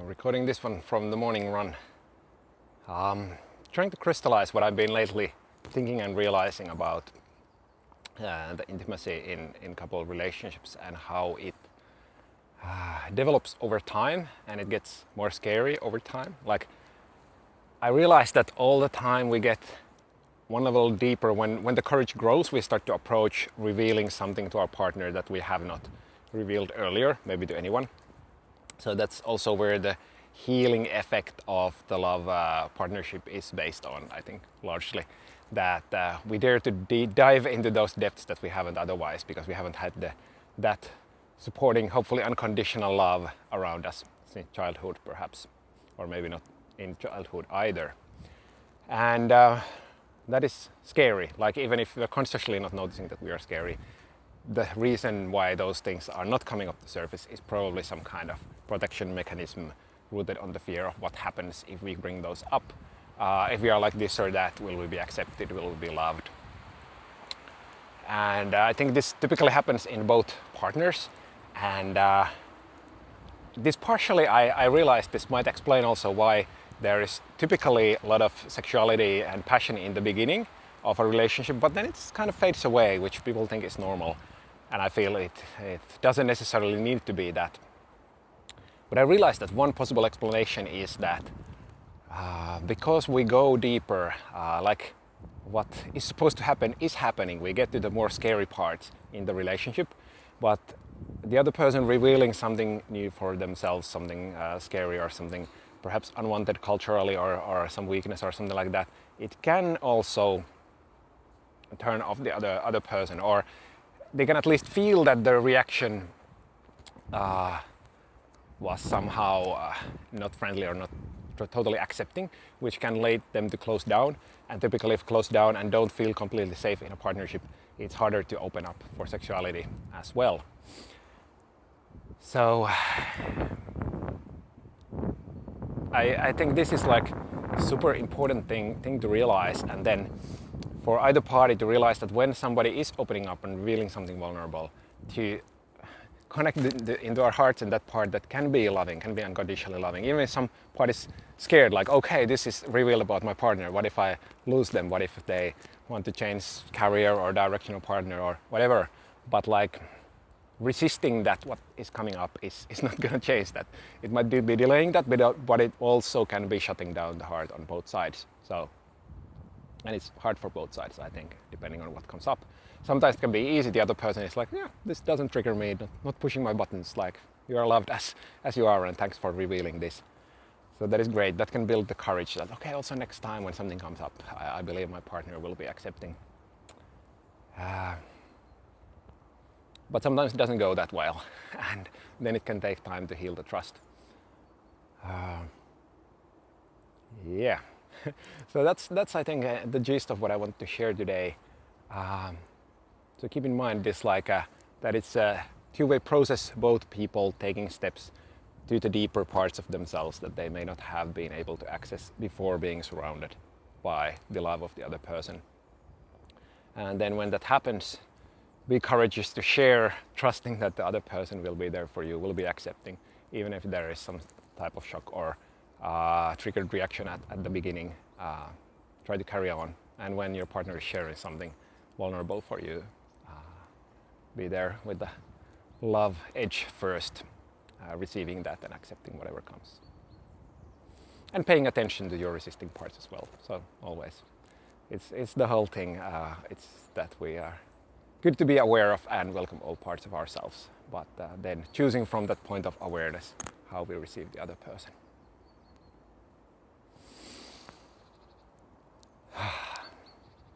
Recording this one from the morning run. Trying to crystallize what I've been lately thinking and realizing about the intimacy in couple relationships and how it develops over time and it gets more scary over time. Like, I realize that all the time we get one level deeper. When the courage grows, we start to approach revealing something to our partner that we have not revealed earlier, maybe to anyone. So that's also where the healing effect of the love partnership is based on, I think, largely. That we dare to dive into those depths that we haven't otherwise, because we haven't had that supporting, hopefully unconditional love around us since childhood, perhaps, or maybe not in childhood either. And that is scary. Like, even if we're consciously not noticing that we are scary, the reason why those things are not coming up the surface is probably some kind of protection mechanism rooted on the fear of what happens if we bring those up. If we are like this or that, will we be accepted? Will we be loved? And I think this typically happens in both partners. And this partially, I realized this might explain also why there is typically a lot of sexuality and passion in the beginning of a relationship, but then it kind of fades away, which people think is normal. And I feel it doesn't necessarily need to be that. But I realized that one possible explanation is that because we go deeper, like what is supposed to happen is happening. We get to the more scary parts in the relationship, but the other person revealing something new for themselves, something scary or something perhaps unwanted culturally, or some weakness or something like that, it can also turn off the other person, or they can at least feel that the reaction was somehow not friendly or not totally accepting, which can lead them to close down. And typically, if close down and don't feel completely safe in a partnership, it's harder to open up for sexuality as well. So I think this is like a super important thing to realize, and then for either party to realize that when somebody is opening up and revealing something vulnerable, to connect into our hearts in that part that can be loving, can be unconditionally loving. Even if some part is scared, like, okay, this is revealed about my partner. What if I lose them? What if they want to change career or direction of partner or whatever? But like, resisting that what is coming up is not going to change that. It might be delaying that, but it also can be shutting down the heart on both sides. So, and it's hard for both sides, I think, depending on what comes up. Sometimes it can be easy. The other person is like, yeah, this doesn't trigger me, not pushing my buttons. Like, you are loved as you are, and thanks for revealing this. So that is great. That can build the courage that, okay, also next time when something comes up, I believe my partner will be accepting. But sometimes it doesn't go that well, and then it can take time to heal the trust. Yeah. So that's I think the gist of what I want to share today. So keep in mind this, like that it's a two-way process, both people taking steps to the deeper parts of themselves that they may not have been able to access before being surrounded by the love of the other person. And then when that happens, be courageous to share, trusting that the other person will be there for you, will be accepting, even if there is some type of shock or triggered reaction at the beginning. Try to carry on. And when your partner is sharing something vulnerable for you, be there with the love edge first, receiving that and accepting whatever comes. And paying attention to your resisting parts as well. So always, it's the whole thing. It's that we are good to be aware of and welcome all parts of ourselves, but then choosing from that point of awareness how we receive the other person.